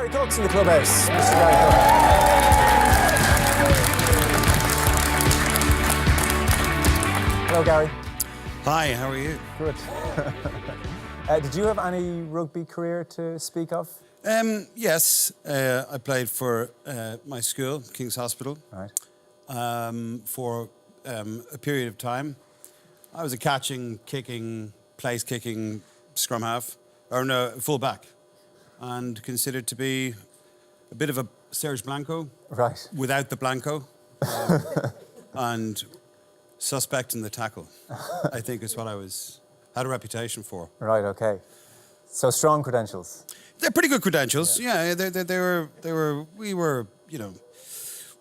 Gary Cooke's in the Clubhouse. Mr. Gary Cooke. Hello, Gary. Hi, how are you? Good. Did you have any rugby career to speak of? Yes, I played for my school, King's Hospital, Right. for a period of time. I was a catching, kicking, place-kicking scrum half, or no, full-back, and considered to be a bit of a Serge Blanco. Right. Without the Blanco. And suspect in the tackle, I think is what had a reputation for. Right, okay. So strong credentials. They're pretty good credentials. Yeah,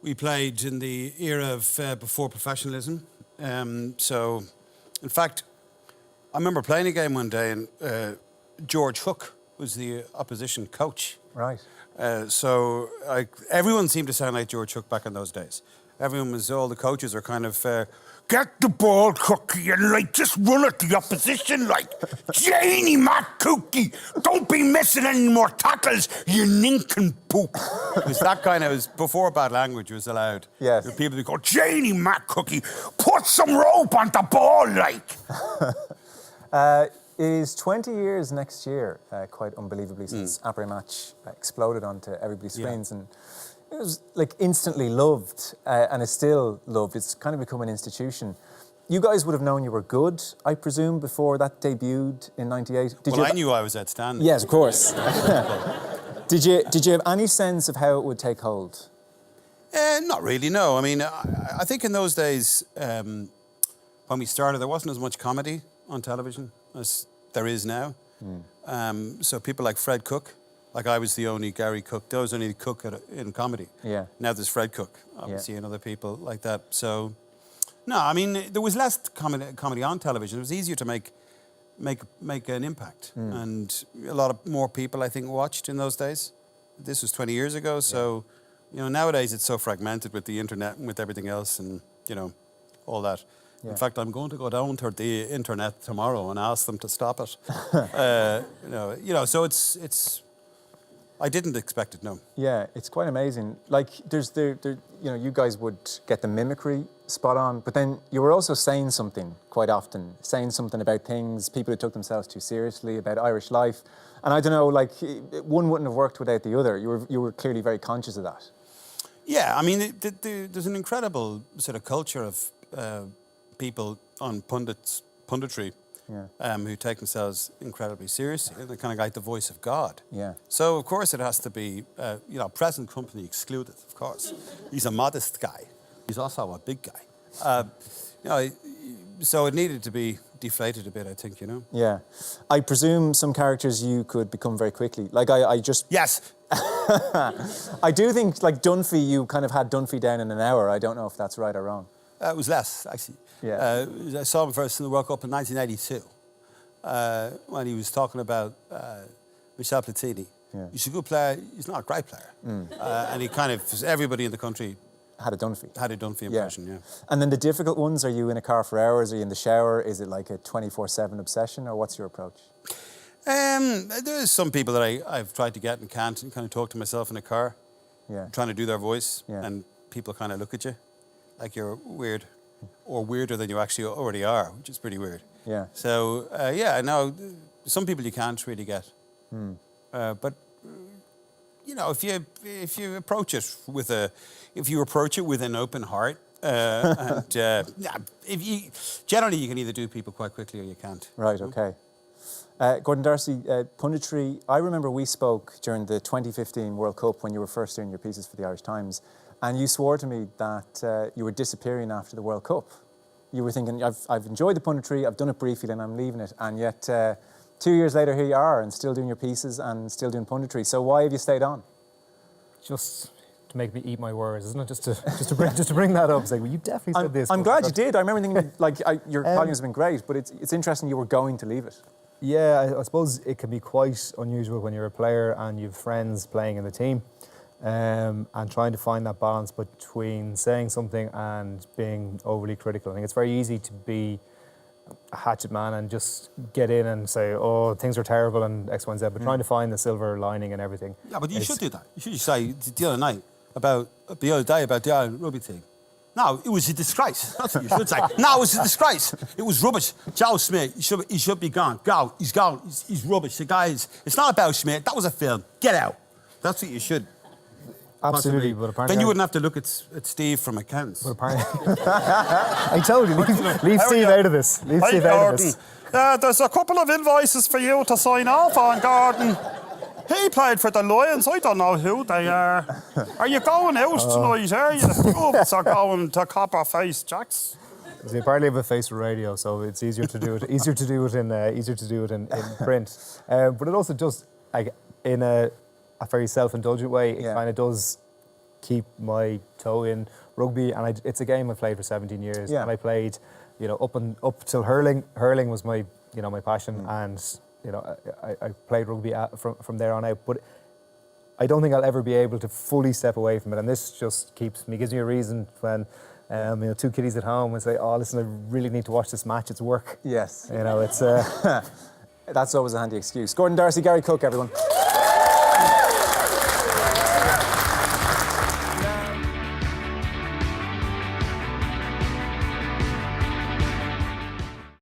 we played in the era of before professionalism. So, in fact, I remember playing a game one day and George Hook was the opposition coach. Right. So everyone seemed to sound like George Hook back in those days. All the coaches are kind of, get the ball, Cookie, and just run at the opposition, Janie Matt Cookie, don't be missing any more tackles, you nincompoop. It was that kind of, it was before bad language was allowed. Yes. People would go, Janie Matt Cookie, put some rope on the ball, It is 20 years next year, quite unbelievably, since Après Match exploded onto everybody's screens. And it was instantly loved and is still loved. It's kind of become an institution. You guys would have known you were good, I presume, before that debuted in '98. I knew I was outstanding. Yes, of course. Did you have any sense of how it would take hold? Not really, no. I mean, I think in those days, when we started, there wasn't as much comedy on television as there is now. So people like Fred Cooke, I was the only Gary Cooke, there was only Cooke in comedy. Yeah. Now there's Fred Cooke, obviously, and other people like that. So, no, I mean, there was less comedy on television. It was easier to make an impact. And a lot of more people, I think, watched in those days. This was 20 years ago, so, nowadays it's so fragmented with the internet and with everything else and, all that. Yeah. In fact, I'm going to go down to the internet tomorrow and ask them to stop it. So it's. I didn't expect it, no. Yeah, it's quite amazing. There's you guys would get the mimicry spot on, but then you were also saying something quite often, saying something about things, people who took themselves too seriously, about Irish life. And I don't know, one wouldn't have worked without the other. You were clearly very conscious of that. Yeah, I mean, there's an incredible sort of culture of people on punditry who take themselves incredibly seriously. They're kind of like the voice of God. Yeah. So, of course, it has to be, present company excluded, of course. He's a modest guy. He's also a big guy. So it needed to be deflated a bit, I think, Yeah. I presume some characters you could become very quickly. I just... Yes. I do think, Dunphy, you kind of had Dunphy down in an hour. I don't know if that's right or wrong. It was less, actually. Yeah. I saw him first in the World Cup in 1982 when he was talking about Michel Platini. Yeah. He's a good player. He's not a great player. And he kind of, everybody in the country had a Dunphy impression, yeah. And then the difficult ones, are you in a car for hours? Are you in the shower? Is it like a 24/7 obsession, or what's your approach? There's some people that I've tried to get and can't, and kind of talk to myself in a car, trying to do their voice, and people kind of look at you like you're weird, or weirder than you actually already are, which is pretty weird. Yeah. So, no, some people you can't really get. But, if you approach it with an open heart, generally you can either do people quite quickly or you can't. Right, okay. Gordon Darcy, punditry, I remember we spoke during the 2015 World Cup when you were first doing your pieces for the Irish Times, and you swore to me that you were disappearing after the World Cup. You were thinking, I've enjoyed the punditry, I've done it briefly, then I'm leaving it, and yet 2 years later here you are and still doing your pieces and still doing punditry. So why have you stayed on? Just to make me eat my words, isn't it? Just to bring that up. It's well, you definitely said this. I'm glad you did. I remember thinking, your columns have been great, but it's interesting you were going to leave it. Yeah, I suppose it can be quite unusual when you're a player and you have friends playing in the team, and trying to find that balance between saying something and being overly critical. I think it's very easy to be a hatchet man and just get in and say, oh, things are terrible and X, Y, and Z, but trying to find the silver lining and everything. Yeah, but you should do that. You should say the other day about the Ireland rugby team. No, it was a disgrace. That's what you should say. No, it was a disgrace. It was rubbish. Joe Smith, he should be gone. Go. He's gone. He's rubbish. The guy is... It's not about Smith. That was a film. Get out. That's what you should. Absolutely, possibly. but apparently... Then you wouldn't have to look at Steve from accountants. But apparently... I told you, leave Steve out of this. Leave Steve out of this. There's a couple of invoices for you to sign off on, Gordon. He played for the Lions. I don't know who they are. Are you going out tonight? Are you? Oops, are going to Copperface Jacks. See, apparently I have a face for radio, so it's easier to do it. Easier to do it in print. But it also does, like, in a very self-indulgent way. It kind of does keep my toe in rugby, and it's a game I played for 17 years, and I played, up till hurling. Hurling was my passion, and. I played rugby from there on out, but I don't think I'll ever be able to fully step away from it. And this just gives me a reason when, two kiddies at home and say, "Oh, listen, I really need to watch this match. It's work." Yes. It's. That's always a handy excuse. Gordon Darcy, Gary Cooke, everyone.